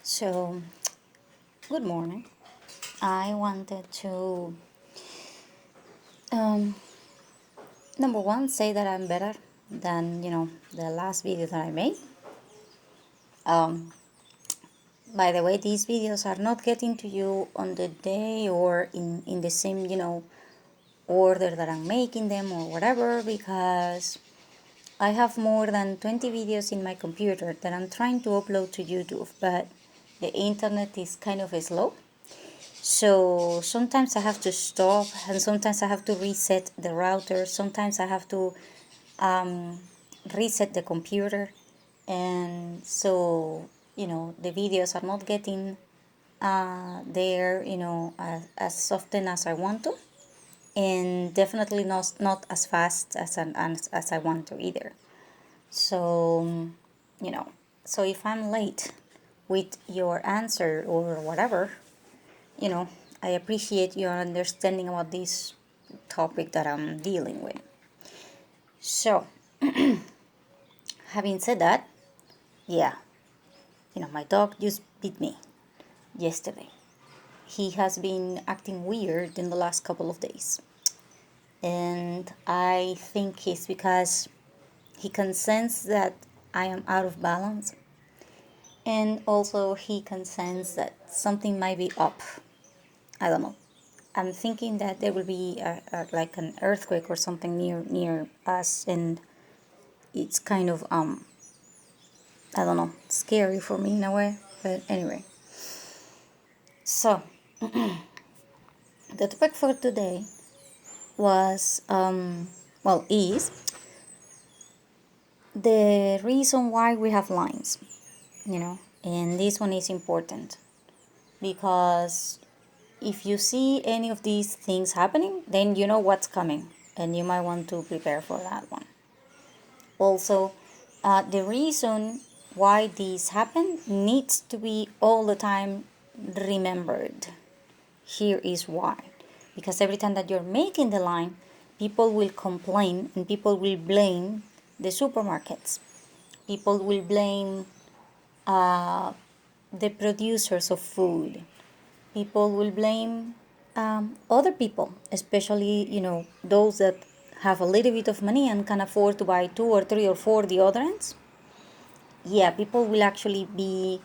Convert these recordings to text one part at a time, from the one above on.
So, good morning. I wanted to, um, number one, say that I'm better than the last video that I made. Um, by the way, these videos are not getting to you on the day or in the same order that I'm making them or whatever, because I have more than 20 videos in my computer that I'm trying to upload to YouTube, but the internet is kind of slow. So sometimes I have to stop, and sometimes I have to reset the router. Sometimes I have to reset the computer, and so the videos are not getting there as often as I want to, and definitely not as fast as I want to either. So you know, so if I'm late with your answer or whatever, you know, I appreciate your understanding about this topic that I'm dealing with. So, having said that, yeah, my dog just bit me yesterday. He has been acting weird in the last couple of days. And I think it's because he can sense that I am out of balance. And also, he can sense that something might be up. I don't know. I'm thinking that there will be like an earthquake or something near us, and it's kind of I don't know, scary for me in a way. But anyway, so the topic for today was is the reason why we have lines, and this one is important because if you see any of these things happening, then you know what's coming, and you might want to prepare for that one. Also, the reason why this happened needs to be all the time remembered. Here is why. Because every time that you're making the line, people will complain and people will blame the supermarkets. People will blame the producers of food. People will blame other people, especially those that have a little bit of money and can afford to buy two or three or four deodorants. Yeah, people will actually be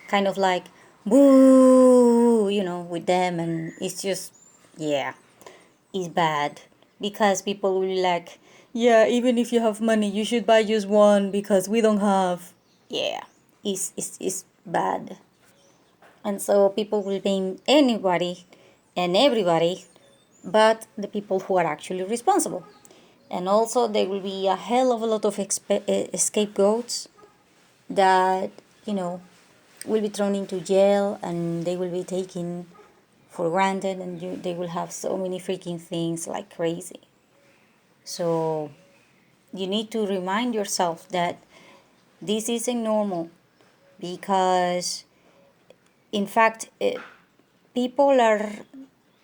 kind of like boo, with them, and it's just, yeah, it's bad because people will be like, yeah, even if you have money, you should buy just one because we don't have. Yeah, it's bad. And so people will blame anybody and everybody but the people who are actually responsible. And also, there will be a hell of a lot of scapegoats that, will be thrown into jail, and they will be taken for granted, and they will have so many freaking things like crazy. So, you need to remind yourself that this isn't normal because, in fact, people are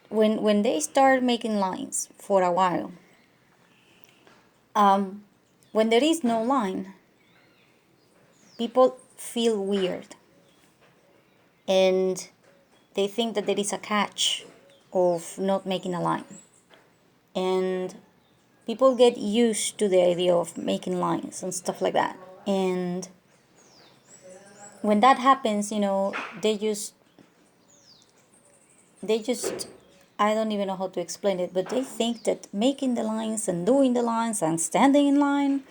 when they start making lines for a while, when there is no line, people feel weird and they think that there is a catch of not making a line, and people get used to the idea of making lines and stuff like that. And when that happens, they just they just I don't even know how to explain it, but they think that making the lines and doing the lines and standing in line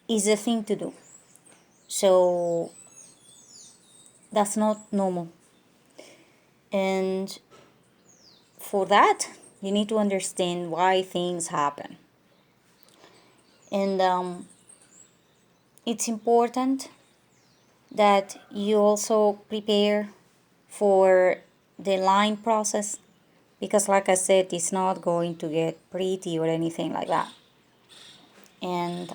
is a thing to do. So that's not normal. And for that, you need to understand why things happen. And it's important that you also prepare for the line process because, like I said, it's not going to get pretty or anything like that. And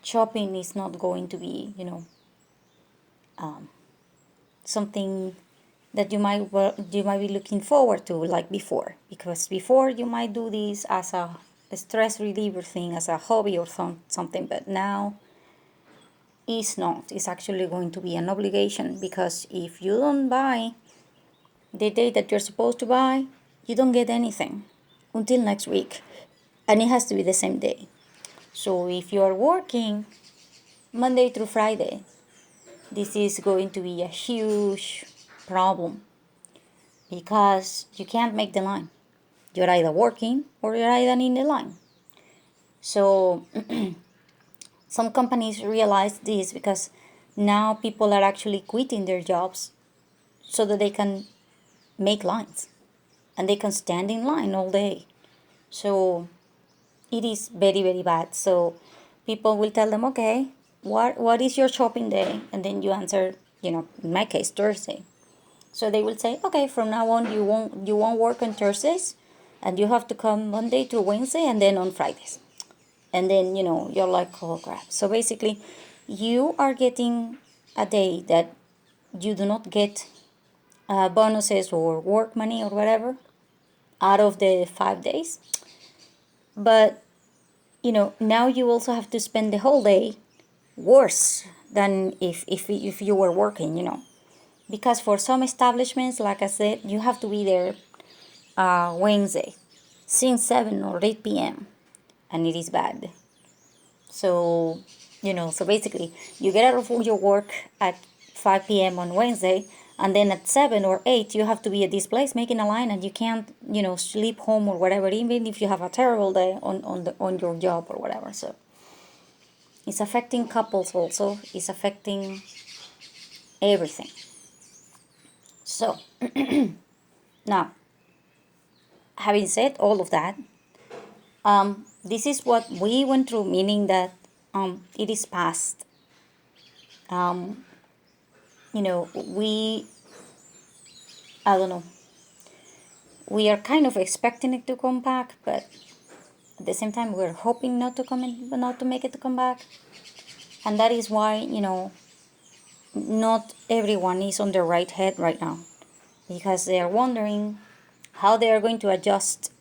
shopping is not going to be, something that you might be looking forward to like before, because before you might do this as a stress reliever thing, as a hobby or something, but now is not. It's actually going to be an obligation, because if you don't buy the day that you're supposed to buy, you don't get anything until next week. And it has to be the same day. So if you are working Monday through Friday, this is going to be a huge problem, because you can't make the line. You're either working or you're either in the line. So some companies realize this, because now people are actually quitting their jobs so that they can make lines, and they can stand in line all day. So it is very, very bad. So people will tell them, okay, what is your shopping day? And then you answer, in my case, Thursday. So they will say, okay, from now on you won't work on Thursdays, and you have to come Monday to Wednesday, and then on Fridays. And then you're like, oh crap. So basically, you are getting a day that you do not get bonuses or work money or whatever out of the 5 days. But now you also have to spend the whole day worse than if you were working. Because for some establishments, like I said, you have to be there Wednesday since 7 or 8 p.m. and it is bad. So so basically, you get out of your work at 5 p.m. on Wednesday, and then at 7 or 8 you have to be at this place making a line, and you can't sleep home or whatever, even if you have a terrible day on your job or whatever. So it's affecting couples also. It's affecting everything. So now, having said all of that, this is what we went through, meaning that it is past. We, I don't know, we are kind of expecting it to come back, but at the same time we're hoping not to make it to come back. And that is why not everyone is on their right head right now, because they are wondering how they are going to adjust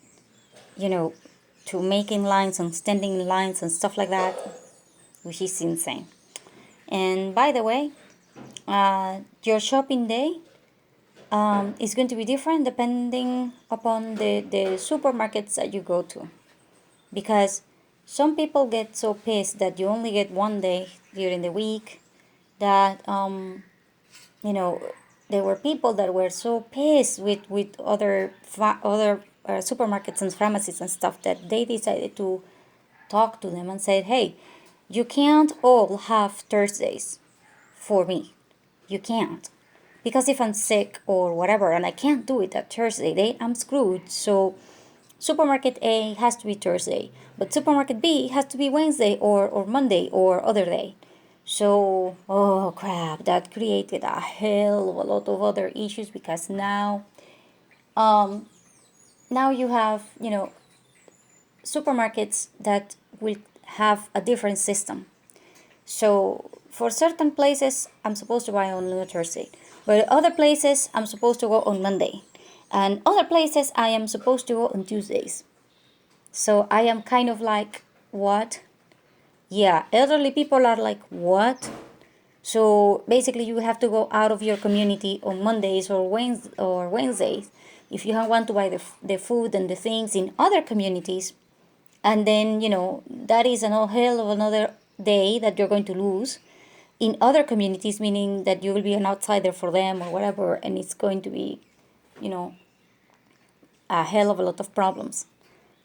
to making lines and standing in lines and stuff like that, which is insane. And by the way, your shopping day is going to be different depending upon the supermarkets that you go to, because some people get so pissed that you only get one day during the week that there were people that were so pissed with other supermarkets and pharmacies and stuff, that they decided to talk to them and said, hey, you can't all have Thursdays for me. You can't. Because if I'm sick or whatever and I can't do it that Thursday, I'm screwed. So supermarket A has to be Thursday, but supermarket B has to be Wednesday or Monday or other day. So, oh crap, that created a hell of a lot of other issues, because now you have, supermarkets that will have a different system. So for certain places, I'm supposed to buy on Thursday, but other places I'm supposed to go on Monday, and other places I am supposed to go on Tuesdays. So I am kind of like, what? Yeah, elderly people are like, what? So basically, you have to go out of your community on Mondays or Wednesdays if you want to buy the food and the things in other communities. And then, that is a hell of another day that you're going to lose in other communities, meaning that you will be an outsider for them or whatever, and it's going to be, a hell of a lot of problems.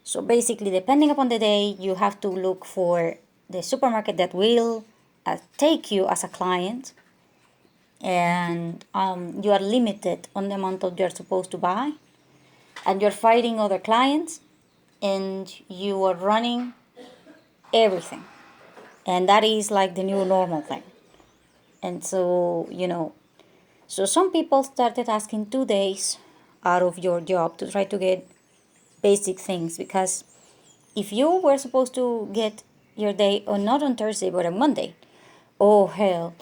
So basically, depending upon the day, you have to look for the supermarket that will take you as a client, and you are limited on the amount that you're supposed to buy, and you're fighting other clients, and you are running everything, and that is like the new normal thing. And so so some people started asking 2 days out of your job to try to get basic things, because if you were supposed to get your day not on Thursday but on Monday, oh hell,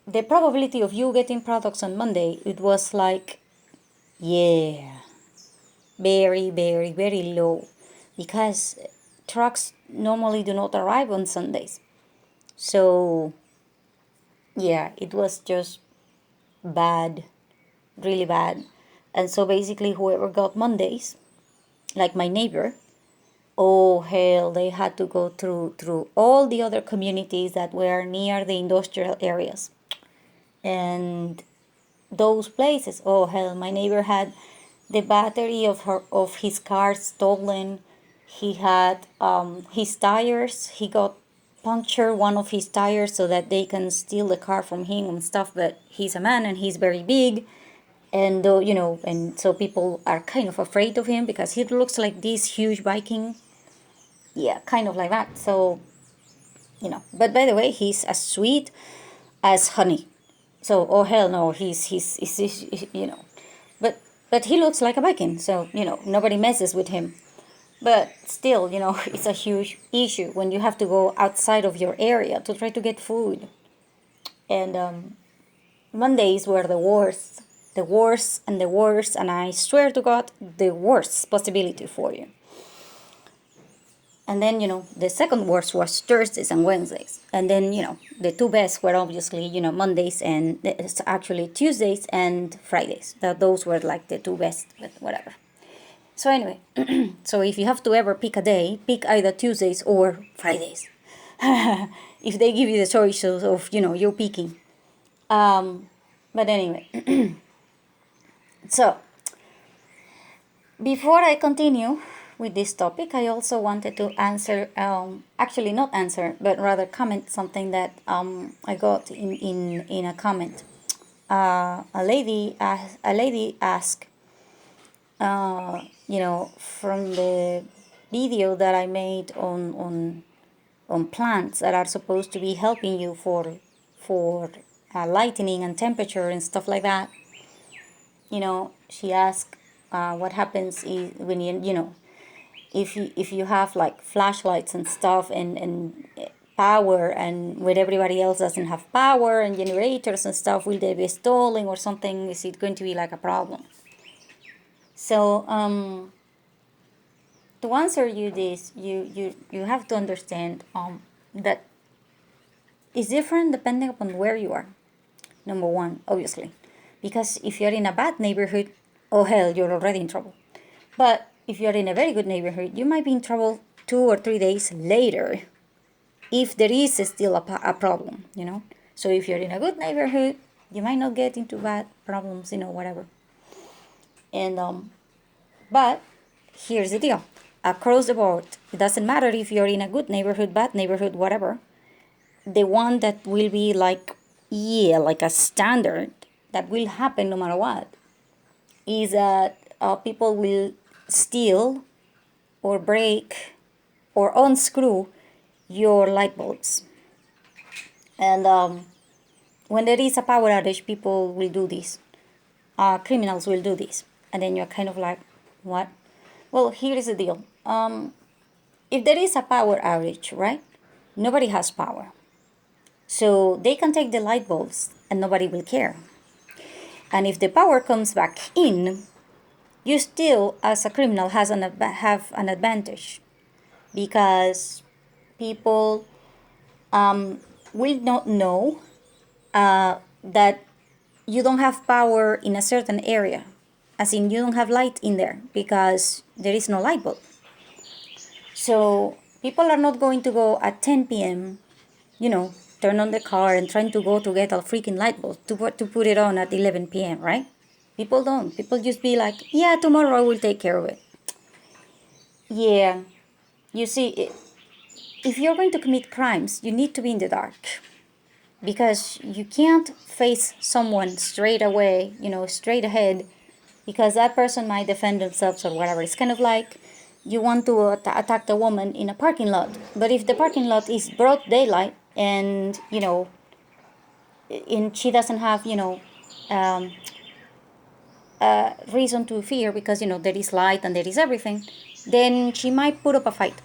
the probability of you getting products on Monday, it was like, yeah, very, very, very low, because trucks normally do not arrive on Sundays. So Yeah, it was just bad, really bad. And so basically, whoever got Mondays, like my neighbor, oh hell, they had to go through all the other communities that were near the industrial areas. And those places, oh hell, my neighbor had the battery of his car stolen. He had his tires. He got punctured one of his tires so that they can steal the car from him and stuff. But he's a man and he's very big, and and so people are kind of afraid of him because he looks like this huge Viking. Yeah, kind of like that. So But by the way, he's as sweet as honey. So, oh hell no, he's. But he looks like a Viking, so nobody messes with him. But still, it's a huge issue when you have to go outside of your area to try to get food. And Mondays were the worst and the worst, and I swear to God, the worst possibility for you. And then, the second worst was Thursdays and Wednesdays. And then, the two best were obviously, Mondays and it's actually Tuesdays and Fridays. Those were like the two best, but whatever. So anyway, so if you have to ever pick a day, pick either Tuesdays or Fridays. If they give you the choice of you're picking. But anyway, so before I continue with this topic, I also wanted to answer, actually not answer, but rather comment something that I got in a comment. A lady asked, from the video that I made on plants that are supposed to be helping you for lightening and temperature and stuff like that. She asked, what happens is when if you have like flashlights and stuff and power, and when everybody else doesn't have power and generators and stuff, will they be stalling or something? Is it going to be like a problem? So to answer you this, you have to understand that it's different depending upon where you are. Number one, obviously, because if you're in a bad neighborhood, oh hell, you're already in trouble. But if you're in a very good neighborhood, you might be in trouble 2 or 3 days later, if there is still a problem. So if you're in a good neighborhood, you might not get into bad problems, whatever. And but here's the deal: across the board, it doesn't matter if you're in a good neighborhood, bad neighborhood, whatever. The one that will be like a standard that will happen no matter what is that people will steal or break or unscrew your light bulbs. And when there is a power outage, people will do this. Criminals will do this. And then you're kind of like, what? Well, here is the deal. If there is a power outage, right? Nobody has power. So they can take the light bulbs and nobody will care. And if the power comes back in, you still, as a criminal, have an advantage, because people will not know that you don't have power in a certain area, as in you don't have light in there because there is no light bulb. So people are not going to go at 10 p.m., turn on the car and trying to go to get a freaking light bulb to put it on at 11 p.m., right? People don't. People just be like, yeah, tomorrow I will take care of it. Yeah, you see, if you're going to commit crimes, you need to be in the dark, because you can't face someone straight away, straight ahead, because that person might defend themselves or whatever. It's kind of like you want to attack the woman in a parking lot, but if the parking lot is broad daylight and she doesn't have reason to fear, because there is light and there is everything, then she might put up a fight.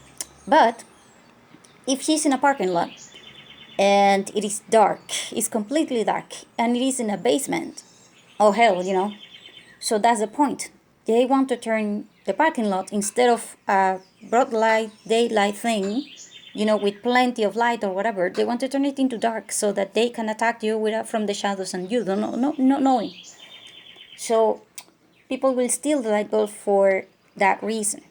But if she's in a parking lot and it is dark, it's completely dark, and it is in a basement, oh hell, so that's the point. They want to turn the parking lot, instead of a broad light daylight thing, with plenty of light or whatever. They want to turn it into dark so that they can attack you without from the shadows and you don't know, not knowing. So people will steal the light bulb for that reason.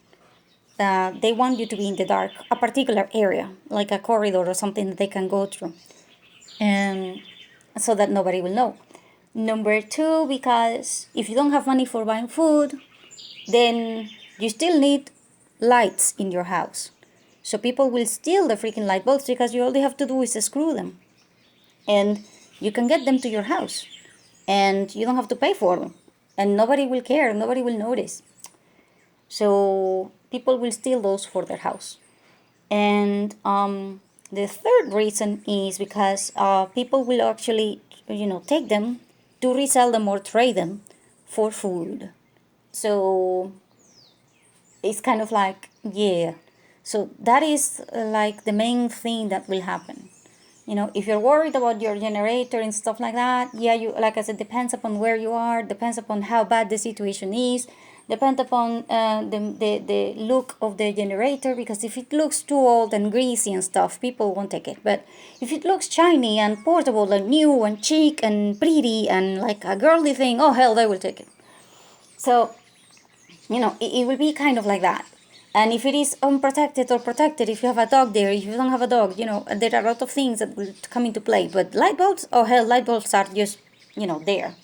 They want you to be in the dark, a particular area, like a corridor or something that they can go through, and so that nobody will know. Number two, because if you don't have money for buying food, then you still need lights in your house. So people will steal the freaking light bulbs because you all they have to do is screw them. And you can get them to your house. And you don't have to pay for them. And nobody will care, nobody will notice. So people will steal those for their house. And the third reason is because people will actually, take them to resell them or trade them for food. So it's kind of like, yeah. So that is like the main thing that will happen. If you're worried about your generator and stuff like that, yeah, you like I said, depends upon where you are, depends upon how bad the situation is, depends upon the look of the generator, because if it looks too old and greasy and stuff, people won't take it. But if it looks shiny and portable and new and chic and pretty and like a girly thing, oh hell, they will take it. So it will be kind of like that. And if it is unprotected or protected, if you have a dog there, if you don't have a dog, there are a lot of things that will come into play. But light bulbs, oh hell, light bulbs are just, there.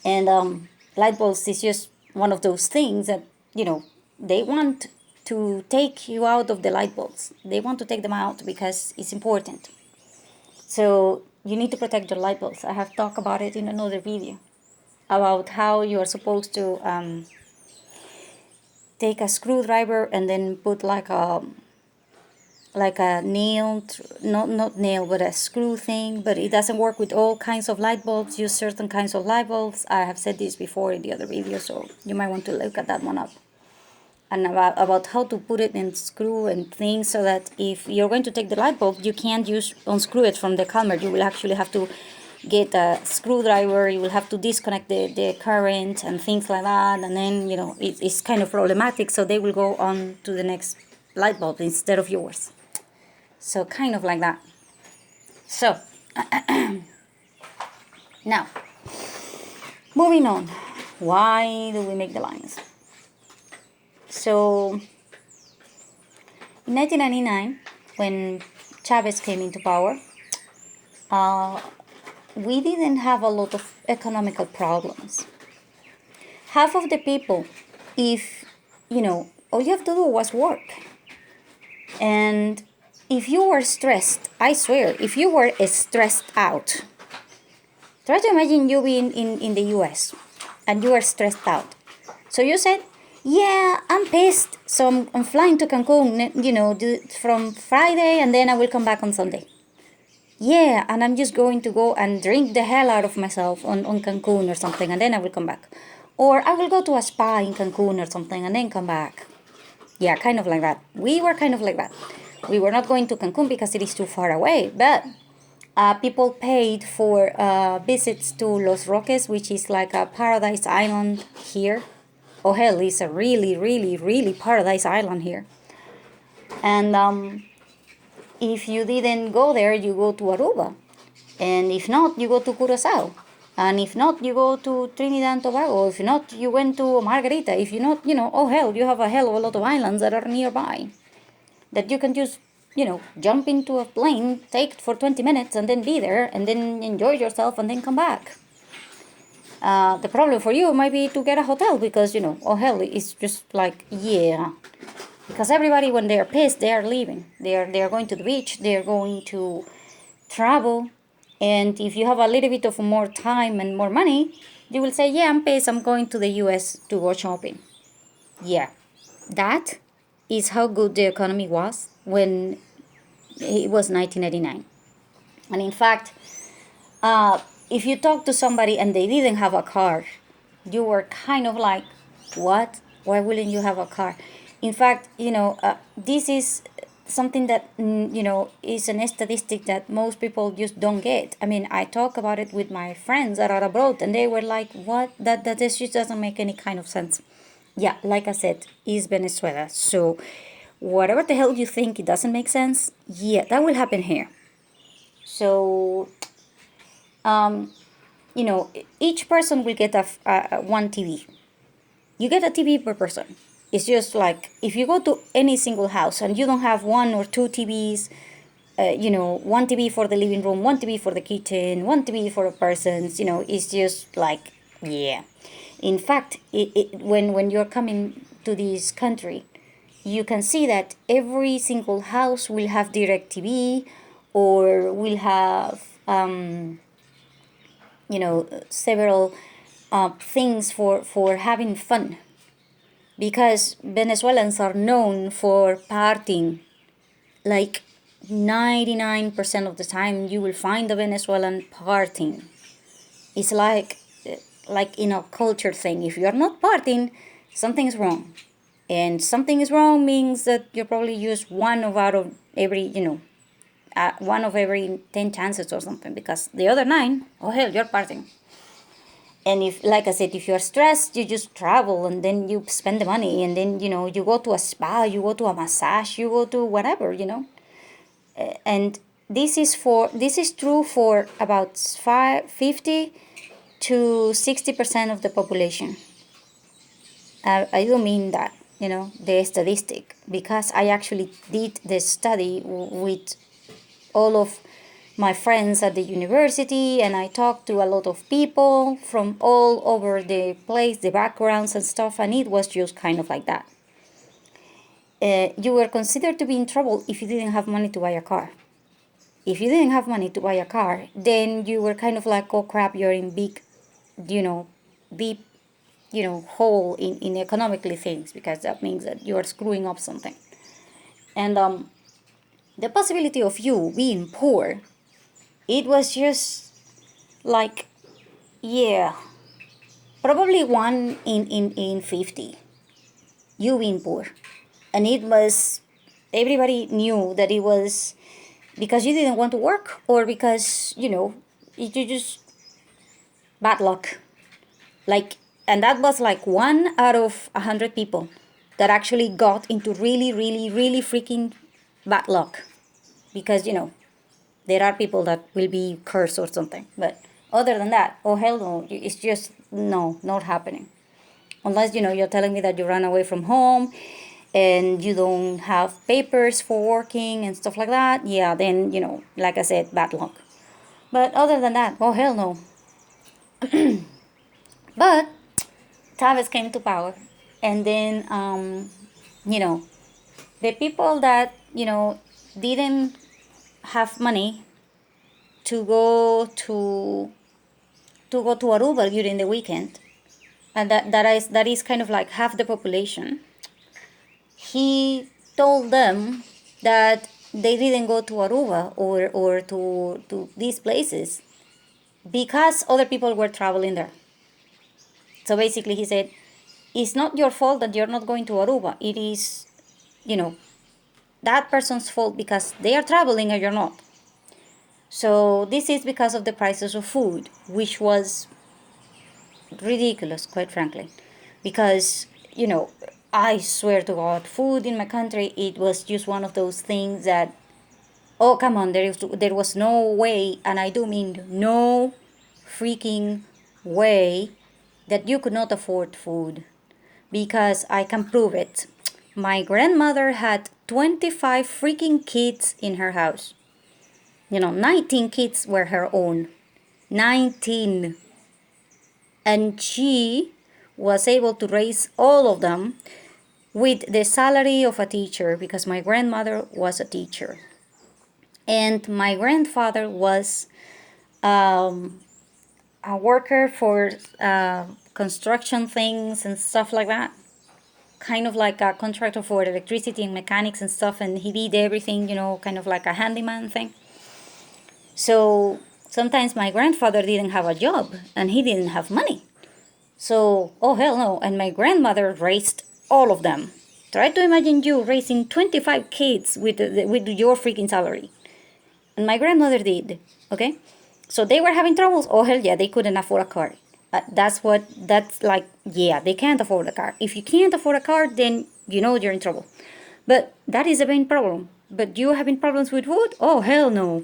And light bulbs is just one of those things that, they want to take you out of the light bulbs. They want to take them out because it's important. So you need to protect your light bulbs. I have talked about it in another video about how you are supposed to take a screwdriver and then put like a nail, not nail, but a screw thing. But it doesn't work with all kinds of light bulbs. Use certain kinds of light bulbs. I have said this before in the other video, so you might want to look at that one up. And about how to put it in screw and things, so that if you're going to take the light bulb, you can't unscrew it from the calmer. You will actually have to get a screwdriver, you will have to disconnect the current and things like that, and then it's kind of problematic, so they will go on to the next light bulb instead of yours. So kind of like that. So now moving on, why do we make the lines? So in 1999, when Chavez came into power, we didn't have a lot of economical problems. Half of the people, if, all you have to do was work. And if you were stressed, I swear, if you were stressed out, try to imagine you being in the US and you are stressed out. So you said, yeah, I'm pissed, so I'm flying to Cancun, from Friday, and then I will come back on Sunday. Yeah, and I'm just going to go and drink the hell out of myself on Cancun or something, and then I will come back. Or I will go to a spa in Cancun or something, and then come back. Yeah, kind of like that. We were kind of like that. We were not going to Cancun because it is too far away, but people paid for visits to Los Roques, which is like a paradise island here. Oh hell, it's a really, really, really paradise island here. And if you didn't go there, you go to Aruba. And if not, you go to Curacao. And if not, you go to Trinidad and Tobago. If not, you went to Margarita. If you not, oh hell, you have a hell of a lot of islands that are nearby that you can just, jump into a plane, take it for 20 minutes, and then be there, and then enjoy yourself, and then come back. The problem for you might be to get a hotel because, oh hell, it's just like, yeah. Because everybody, when they're pissed, they are leaving. They are going to the beach. They are going to travel. And if you have a little bit of more time and more money, you will say, yeah, I'm pissed. I'm going to the US to go shopping. Yeah, that is how good the economy was when it was 1989. And in fact, if you talk to somebody and they didn't have a car, you were kind of like, what? Why wouldn't you have a car? In fact, this is something that, is a statistic that most people just don't get. I mean, I talk about it with my friends that are abroad, and they were like, what? That just doesn't make any kind of sense. Yeah, like I said, it's Venezuela. So whatever the hell you think it doesn't make sense, yeah, that will happen here. So, you know, each person will get one TV. You get a TV per person. It's just like if you go to any single house and you don't have one or two TVs, you know, one TV for the living room, one TV for the kitchen, one TV for a person's, you know, it's just like, yeah. In fact, when you're coming to this country, you can see that every single house will have direct TV or will have, you know, several things for having fun. Because Venezuelans are known for partying. Like 99% of the time, you will find a Venezuelan partying. It's like in a culture thing. If you are not partying, something is wrong. And something is wrong means that you're probably just one of out of every, you know, one of every 10 chances or something. Because the other 9, oh hell, you're partying. And if, like I said, if you're stressed, you just travel and then you spend the money and then, you know, you go to a spa, you go to a massage, you go to whatever, you know. And this is true for about 50 to 60% of the population. I do mean that, you know, the statistic, because I actually did the study with all of my friends at the university, and I talked to a lot of people from all over the place, the backgrounds and stuff, and it was just kind of like that. You were considered to be in trouble if you didn't have money to buy a car. If you didn't have money to buy a car, then you were kind of like, oh crap, you're in big, you know, deep, you know, hole in economically things, because that means that you are screwing up something. And the possibility of you being poor, it was just like, yeah, probably 1 in 50, you being poor. And it was, everybody knew that it was because you didn't want to work, or because, you know, you just bad luck. Like, and that was like 1 out of 100 people that actually got into really, really, really freaking bad luck. Because, you know, there are people that will be cursed or something. But other than that, oh hell no, it's just, no, not happening. Unless, you know, you're telling me that you ran away from home and you don't have papers for working and stuff like that, yeah, then, you know, like I said, bad luck. But other than that, oh hell no. But Chavez came to power, and then, you know, the people that, you know, didn't have money to go to Aruba during the weekend, and that is kind of like half the population. He told them that they didn't go to Aruba or to these places because other people were traveling there. So basically, he said, it's not your fault that you're not going to Aruba. It is, you know, that person's fault because they are traveling and you're not. So this is because of the prices of food, which was ridiculous, quite frankly. Because, you know, I swear to God, food in my country, it was just one of those things that, oh, come on, there was no way, and I do mean no freaking way, that you could not afford food. Because I can prove it. My grandmother had 25 freaking kids in her house. You know, 19 kids were her own. 19. And she was able to raise all of them with the salary of a teacher, because my grandmother was a teacher. And my grandfather was a worker for construction things and stuff like that. Kind of like a contractor for electricity and mechanics and stuff, and he did everything, you know, kind of like a handyman thing. So sometimes my grandfather didn't have a job and he didn't have money. So, oh hell no, and my grandmother raised all of them. Try to imagine you raising 25 kids with your freaking salary. And my grandmother did, okay? So they were having troubles. Oh hell yeah, they couldn't afford a car. That's like, yeah, they can't afford a car. If you can't afford a car, then you know you're in trouble. But that is the main problem. But you having problems with food? Oh, hell no.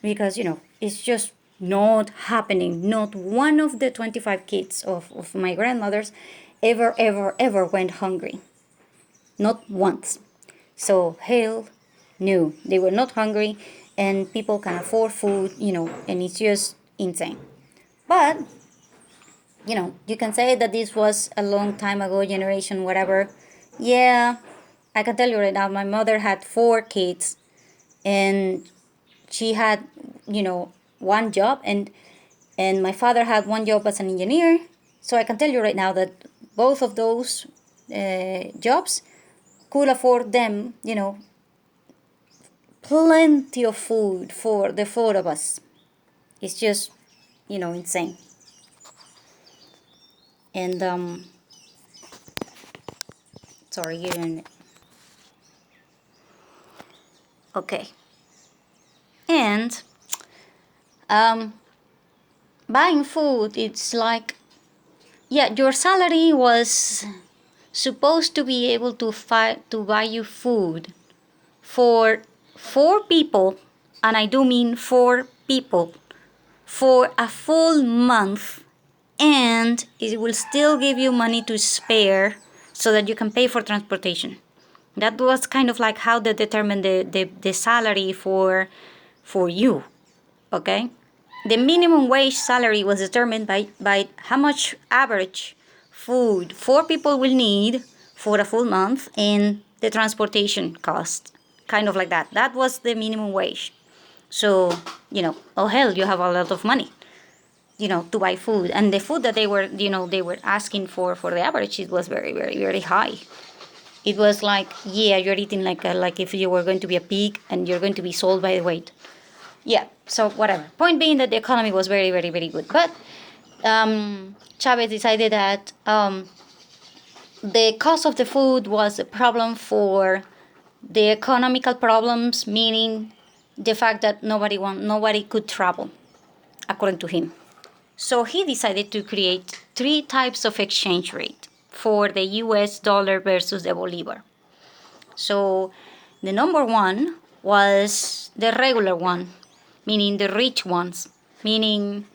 Because, it's just not happening. Not one of the 25 kids of my grandmothers ever went hungry. Not once. So, hell no. They were not hungry, and people can afford food, and it's just insane. But, you can say that this was a long time ago, generation, whatever. Yeah, I can tell you right now, my mother had 4 kids, and she had, one job, and my father had one job as an engineer. So I can tell you right now that both of those jobs could afford them, plenty of food for the 4 of us. It's just, insane. And sorry, give me a minute. Okay. And buying food, it's like, yeah, your salary was supposed to be able to buy you food for 4 people, and I do mean 4 people, for a full month, and it will still give you money to spare so that you can pay for transportation. That was kind of like how they determined the salary for you, okay? The minimum wage salary was determined by how much average food 4 people will need for a full month and the transportation cost. Kind of like that. That was the minimum wage. So, oh hell, you have a lot of money, to buy food. And the food that they were asking for the average, it was very, very, very high. It was like, yeah, you're eating like if you were going to be a pig and you're going to be sold by the weight. Yeah, so whatever. Point being that the economy was very, very, very good. But Chavez decided that the cost of the food was a problem for the economical problems, meaning the fact that nobody could travel, according to him. So he decided to create 3 types of exchange rate for the US dollar versus the Bolivar. So the number one was the regular one, meaning the rich ones, meaning,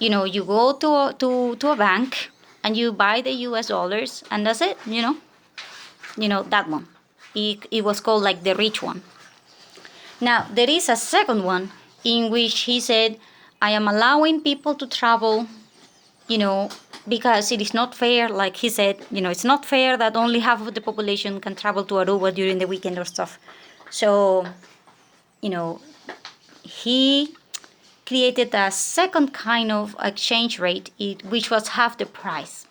you go to a bank and you buy the US dollars and that's it, that one. It was called like the rich one. Now, there is a second one in which he said, I am allowing people to travel, because it is not fair, like he said, it's not fair that only half of the population can travel to Aruba during the weekend or stuff. So, he created a second kind of exchange rate, which was half the price.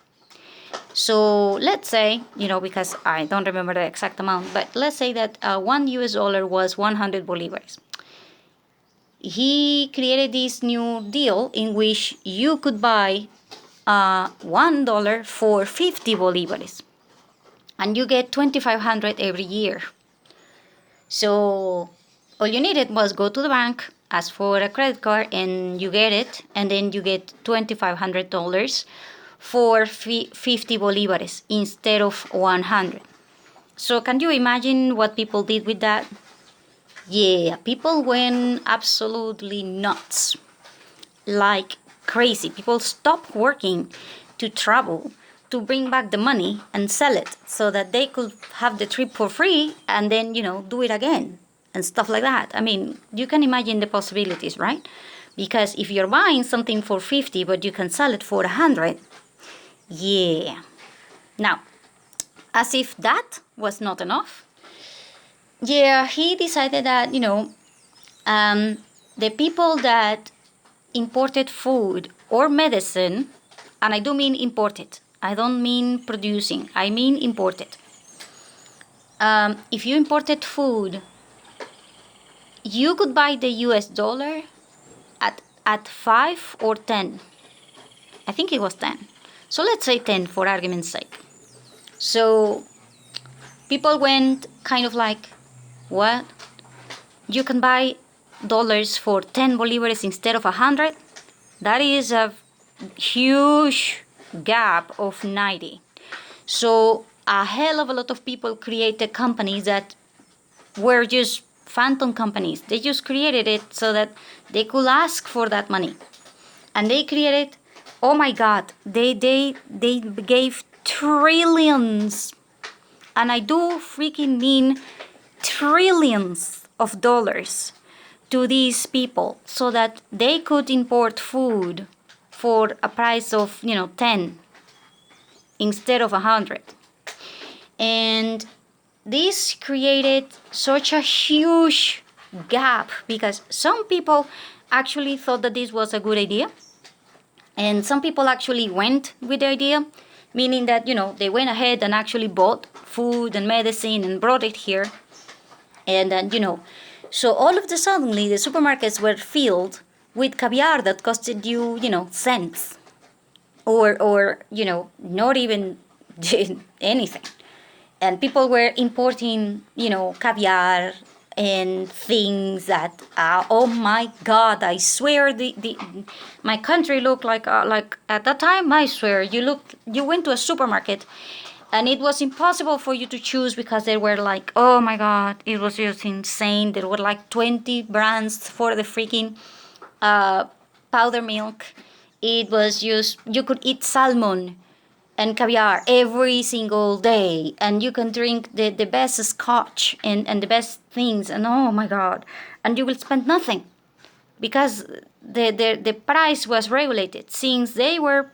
So let's say, because I don't remember the exact amount, but let's say that 1 US dollar was 100 bolivars. He created this new deal in which you could buy $1 for 50 bolivars, and you get 2,500 every year. So all you needed was go to the bank, ask for a credit card, and you get it, and then you get $2,500 for 50 bolívares instead of 100. So can you imagine what people did with that? Yeah, people went absolutely nuts, like crazy. People stopped working to travel, to bring back the money and sell it so that they could have the trip for free and then, do it again and stuff like that. I mean, you can imagine the possibilities, right? Because if you're buying something for 50 but you can sell it for 100, yeah. Now, as if that was not enough, yeah, he decided that, the people that imported food or medicine, and I do mean imported, I don't mean producing, I mean imported. If you imported food, you could buy the US dollar at 5 or 10. I think it was 10. So let's say 10 for argument's sake. So people went kind of like, what? You can buy dollars for 10 bolívares instead of 100? That is a huge gap of 90. So a hell of a lot of people created companies that were just phantom companies. They just created it so that they could ask for that money. And they created, oh my God, they gave trillions, and I do freaking mean trillions of dollars to these people so that they could import food for a price of 10 instead of 100. And this created such a huge gap because some people actually thought that this was a good idea, and some people actually went with the idea, meaning that they went ahead and actually bought food and medicine and brought it here. And then so all of the suddenly the supermarkets were filled with caviar that costed you cents, or not even anything. And people were importing caviar and things that oh my God, I swear the my country looked like at that time, I swear you went to a supermarket and it was impossible for you to choose because there were like, oh my God, it was just insane. There were like 20 brands for the freaking powder milk. It was just, you could eat salmon and caviar every single day, and you can drink the best scotch and the best things, and oh my God, and you will spend nothing because the price was regulated, since they were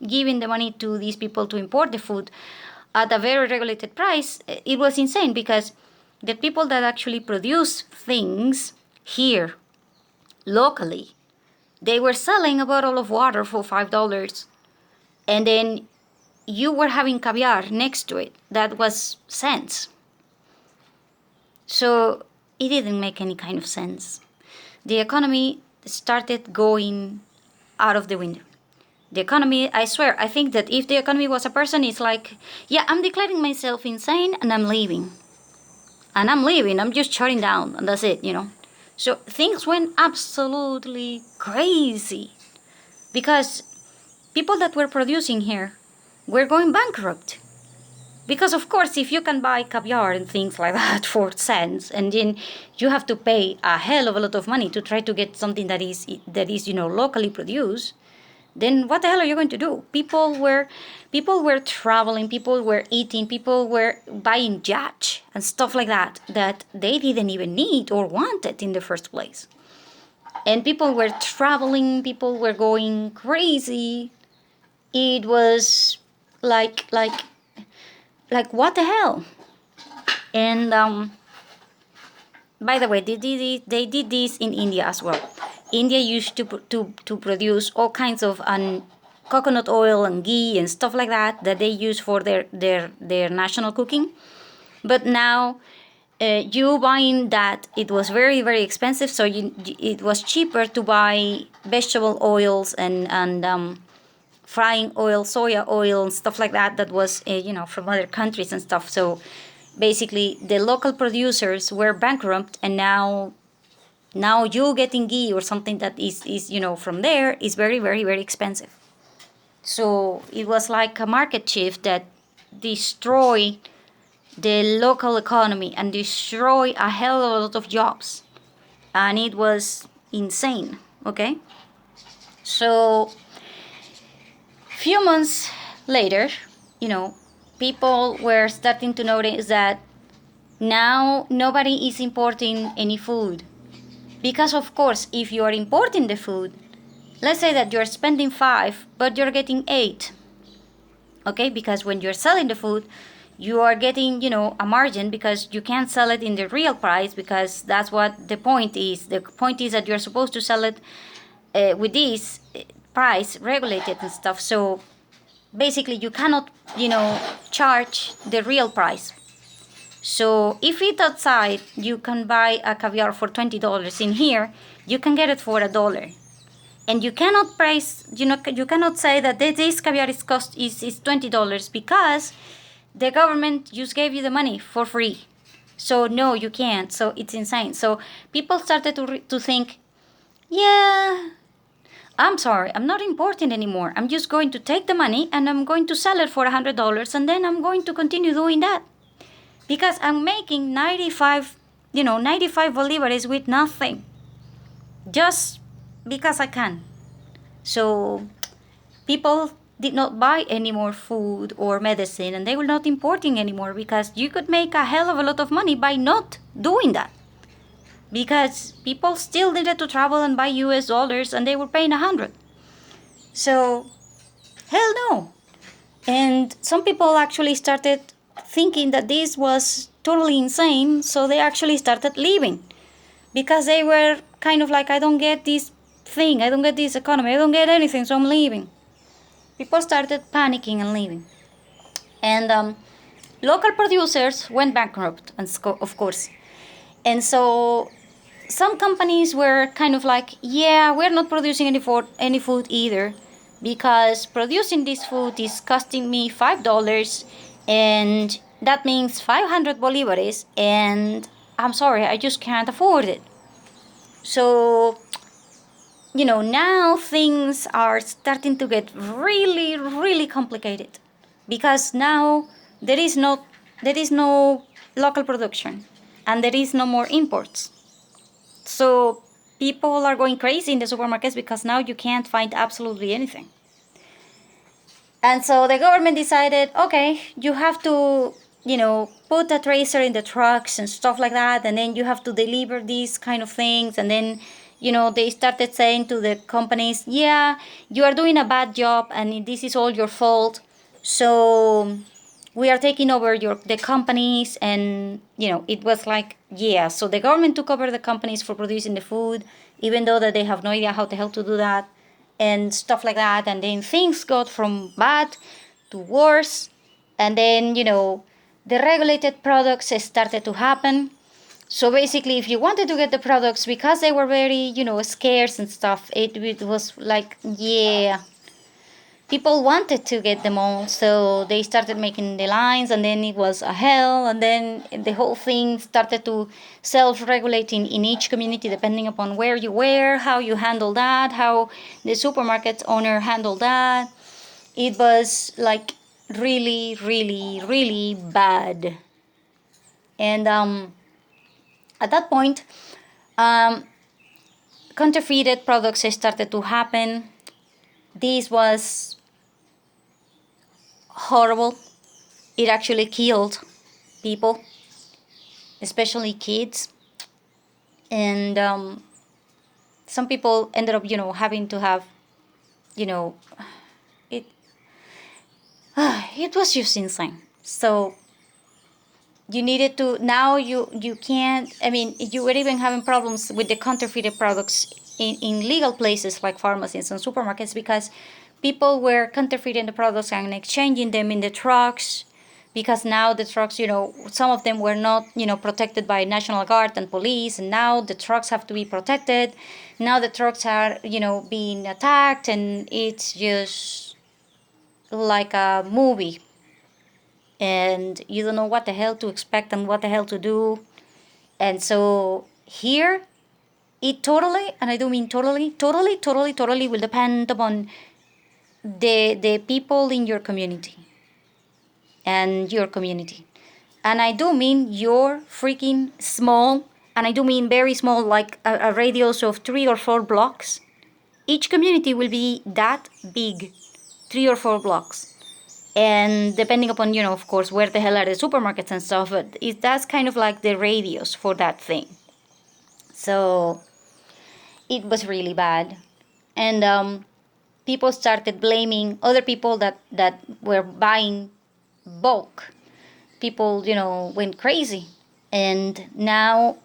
giving the money to these people to import the food at a very regulated price. It was insane because the people that actually produce things here locally, they were selling a bottle of water for $5, and then you were having caviar next to it that was cents. So it didn't make any kind of sense. The economy started going out of the window. The economy, I swear, I think that if the economy was a person, it's like, yeah, I'm declaring myself insane and I'm leaving. And I'm leaving, I'm just shutting down, and that's it, So things went absolutely crazy because people that were producing here were going bankrupt. Because of course, if you can buy caviar and things like that for cents, and then you have to pay a hell of a lot of money to try to get something that is locally produced, then what the hell are you going to do? People were traveling, people were eating, people were buying yachts and stuff like that they didn't even need or wanted in the first place. And people were traveling, people were going crazy. It was like what the hell? And by the way, they did this in India as well. India used to produce all kinds of coconut oil and ghee and stuff like that they use for their national cooking. But now you buying that, it was very, very expensive, so it was cheaper to buy vegetable oils and frying oil, soya oil, and stuff like that was from other countries and stuff. So basically the local producers were bankrupt, and now you getting ghee or something that is from there is very, very, very expensive. So it was like a market shift that destroyed the local economy and destroyed a hell of a lot of jobs, and it was insane. Okay, so few months later, people were starting to notice that now nobody is importing any food. Because of course, if you are importing the food, let's say that you're spending 5, but you're getting 8. Okay, because when you're selling the food, you are getting, a margin because you can't sell it in the real price, because that's what the point is. The point is that you're supposed to sell it with this price regulated and stuff. So basically you cannot, charge the real price. So if it's outside, you can buy a caviar for $20. In here, you can get it for $1. And you cannot price, you cannot say that this caviar is $20 because the government just gave you the money for free. So no, you can't. So it's insane. So people started to think, yeah, I'm sorry, I'm not importing anymore. I'm just going to take the money and I'm going to sell it for $100, and then I'm going to continue doing that. Because I'm making 95 bolivares with nothing. Just because I can. So people did not buy any more food or medicine, and they were not importing anymore, because you could make a hell of a lot of money by not doing that. Because people still needed to travel and buy US dollars, and they were paying 100. So, hell no. And some people actually started thinking that this was totally insane, so they actually started leaving. Because they were kind of like, I don't get this thing, I don't get this economy, I don't get anything, so I'm leaving. People started panicking and leaving. And local producers went bankrupt, and of course. And so some companies were kind of like, yeah, we're not producing any food either, because producing this food is costing me $5, and that means 500 bolivares, and I'm sorry, I just can't afford it. So, now things are starting to get really, really complicated, because now there is no local production, and there is no more imports. So people are going crazy in the supermarkets, because now you can't find absolutely anything. And so the government decided, okay, you have to, put a tracer in the trucks and stuff like that, and then you have to deliver these kind of things. And then, they started saying to the companies, yeah, you are doing a bad job, and this is all your fault. So we are taking over the companies. And it was like, yeah, so the government took over the companies for producing the food, even though that they have no idea how the hell to do that, and stuff like that. And then things got from bad to worse. And then the regulated products started to happen. So basically, if you wanted to get the products, because they were very scarce and stuff, it was like, yeah, people wanted to get them all, so they started making the lines, and then it was a hell. And then the whole thing started to self-regulate in each community, depending upon where you were, how you handle that, how the supermarket owner handled that. It was like really, really, really bad. And at that point, um, counterfeited products started to happen. This was horrible. It actually killed people, especially kids. And some people ended up, having to have, it. It was just insane. So you needed to, now you can't, I mean, you were even having problems with the counterfeited products in legal places like pharmacies and supermarkets, because people were counterfeiting the products and exchanging them in the trucks, because now the trucks, some of them were not, protected by National Guard and police, and now the trucks have to be protected. Now the trucks are, being attacked, and it's just like a movie. And you don't know what the hell to expect and what the hell to do. And so here, it totally, and I do mean totally, totally, totally, totally will depend upon the people in your community. And your community. And I do mean your freaking small, and I do mean very small, like a radius of 3 or 4 blocks. Each community will be that big, 3 or 4 blocks. And depending upon, of course, where the hell are the supermarkets and stuff, but that's kind of like the radius for that thing. So it was really bad. And people started blaming other people that were buying bulk. People, went crazy. And now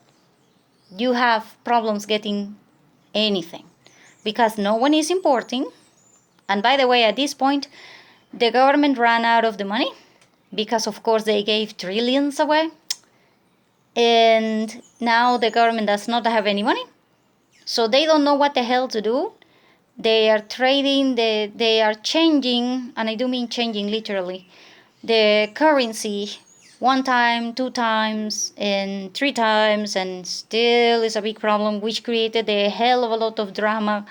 you have problems getting anything, because no one is importing. And by the way, at this point, the government ran out of the money, because of course they gave trillions away. And now the government does not have any money. So they don't know what the hell to do. They are trading, they are changing, and I do mean changing literally, the currency 1 time, 2 times, and 3 times, and still is a big problem, which created a hell of a lot of drama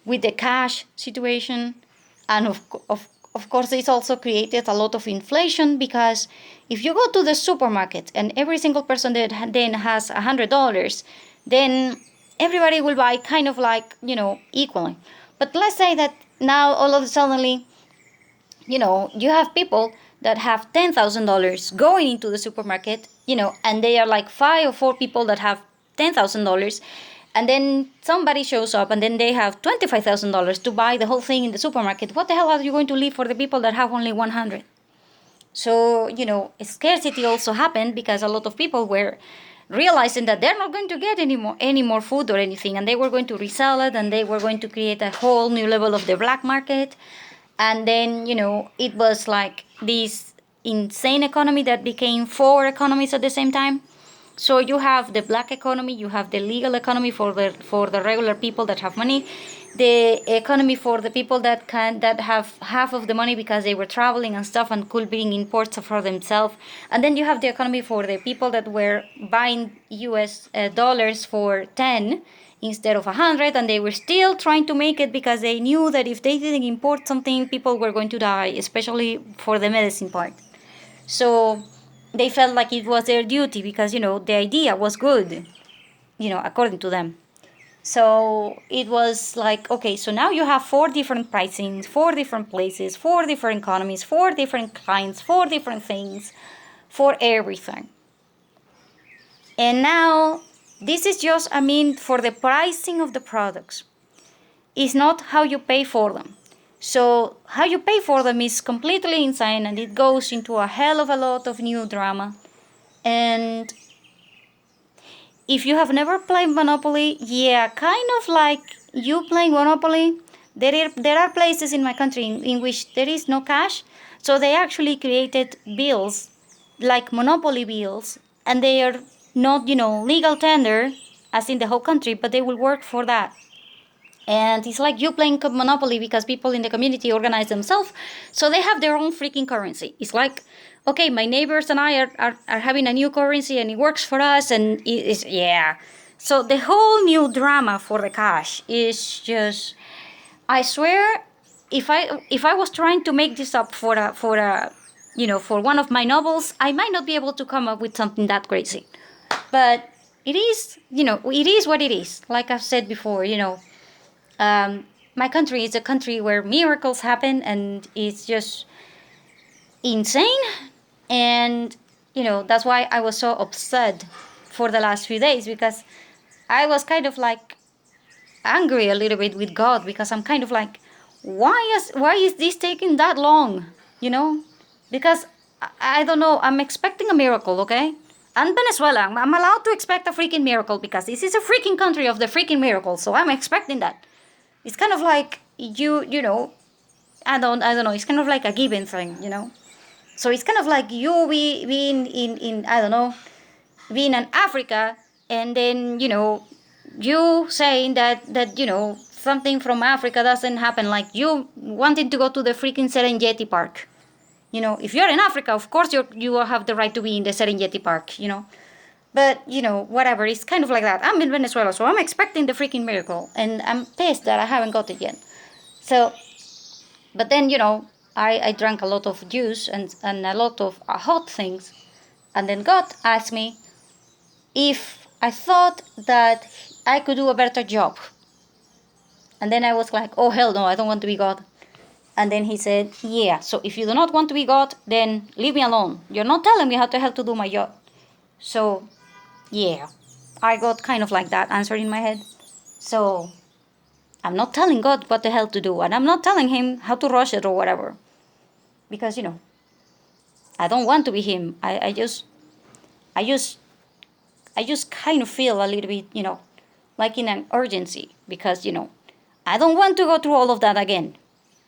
with the cash situation. And of course, it's also created a lot of inflation, because if you go to the supermarket and every single person that then has $100, then everybody will buy kind of like, equally. But let's say that now all of a sudden, you have people that have $10,000 going into the supermarket, and they are like 5 or 4 people that have $10,000, and then somebody shows up and then they have $25,000 to buy the whole thing in the supermarket. What the hell are you going to leave for the people that have only 100? So, scarcity also happened because a lot of people were realizing that they're not going to get any more food or anything, and they were going to resell it, and they were going to create a whole new level of the black market. And then, it was like this insane economy that became 4 economies at the same time. So you have the black economy, you have the legal economy for the regular people that have money, the economy for the people that have half of the money because they were traveling and stuff and could bring imports for themselves, and then you have the economy for the people that were buying U.S. dollars for 10 instead of 100, and they were still trying to make it because they knew that if they didn't import something, people were going to die, especially for the medicine part. So they felt like it was their duty because, the idea was good, according to them. So it was like, okay, so now you have 4 different pricings, 4 different places, 4 different economies, 4 different clients, 4 different things for everything. And now this is just, for the pricing of the products. It's not how you pay for them. So how you pay for them is completely insane, and it goes into a hell of a lot of new drama. And if you have never played Monopoly, yeah, kind of like you playing Monopoly, there are places in my country in which there is no cash, so they actually created bills, like Monopoly bills, and they are not, legal tender, as in the whole country, but they will work for that. And it's like you playing Monopoly because people in the community organize themselves, so they have their own freaking currency. It's like, okay, my neighbors and I are having a new currency and it works for us, and it is, yeah. So the whole new drama for the cash is just, I swear, if I was trying to make this up for for one of my novels, I might not be able to come up with something that crazy. But it is, it is what it is. Like I've said before, my country is a country where miracles happen, and it's just insane. And that's why I was so upset for the last few days, because I was kind of like angry a little bit with God, because I'm kind of like, why is this taking that long? Because I don't know, I'm expecting a miracle, okay? And Venezuela, I'm allowed to expect a freaking miracle because this is a freaking country of the freaking miracle, so I'm expecting that. It's kind of like I don't know, it's kind of like a given thing, So it's kind of like you being in I don't know, being in Africa, and then you saying that something from Africa doesn't happen, like you wanting to go to the freaking Serengeti Park. If you're in Africa, of course you have the right to be in the Serengeti Park, But, whatever, it's kind of like that. I'm in Venezuela, so I'm expecting the freaking miracle, and I'm pissed that I haven't got it yet. So, but then, I drank a lot of juice and a lot of hot things, and then God asked me if I thought that I could do a better job. And then I was like, oh, hell no, I don't want to be God. And then he said, yeah, so if you do not want to be God, then leave me alone. You're not telling me how the hell to do my job. So, yeah, I got kind of like that answer in my head. So, I'm not telling God what the hell to do, and I'm not telling him how to rush it or whatever. Because, I don't want to be him. I just kind of feel a little bit, like in an urgency. Because, I don't want to go through all of that again.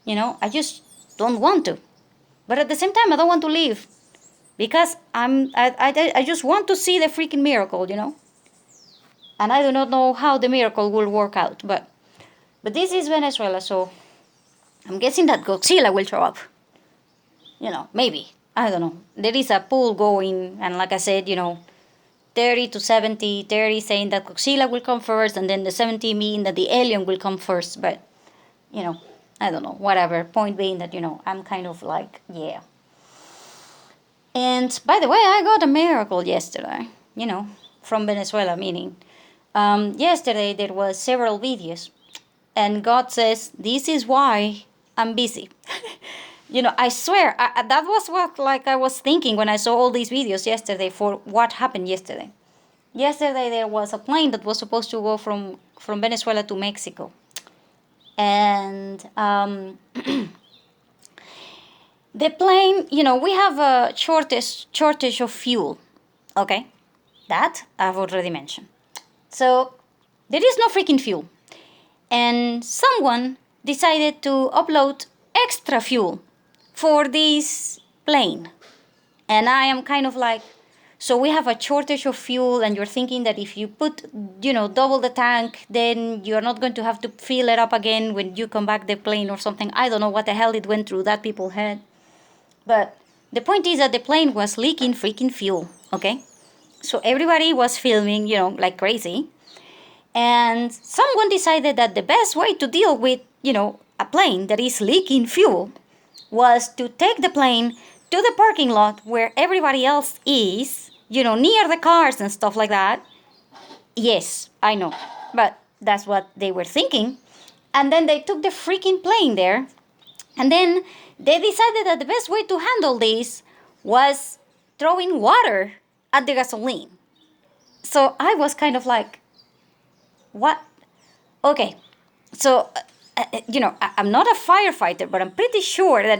I just don't want to. But at the same time, I don't want to leave. Because I just want to see the freaking miracle, And I do not know how the miracle will work out. But this is Venezuela, so I'm guessing that Godzilla will show up. Maybe. I don't know. There is a poll going, and like I said, 30 to 70, 30 saying that Godzilla will come first, and then the 70 mean that the alien will come first. But I don't know, whatever. Point being that, I'm kind of like, yeah. And by the way, I got a miracle yesterday, from Venezuela, meaning yesterday there was several videos, and God says, this is why I'm busy. I swear, that was what like I was thinking when I saw all these videos yesterday for what happened yesterday. Yesterday there was a plane that was supposed to go from Venezuela to Mexico. And the plane, we have a shortage of fuel. Okay, that I've already mentioned. So there is no freaking fuel. And someone decided to upload extra fuel for this plane. And I am kind of like, so we have a shortage of fuel, and you're thinking that if you put, double the tank, then you're not going to have to fill it up again when you come back the plane or something. I don't know what the hell it went through that people's head. But the point is that the plane was leaking freaking fuel, okay? So everybody was filming, like crazy. And someone decided that the best way to deal with, a plane that is leaking fuel was to take the plane to the parking lot where everybody else is, near the cars and stuff like that. Yes, I know, but that's what they were thinking. And then they took the freaking plane there, and then they decided that the best way to handle this was throwing water at the gasoline. So I was kind of like, what? Okay, so, I'm not a firefighter, but I'm pretty sure that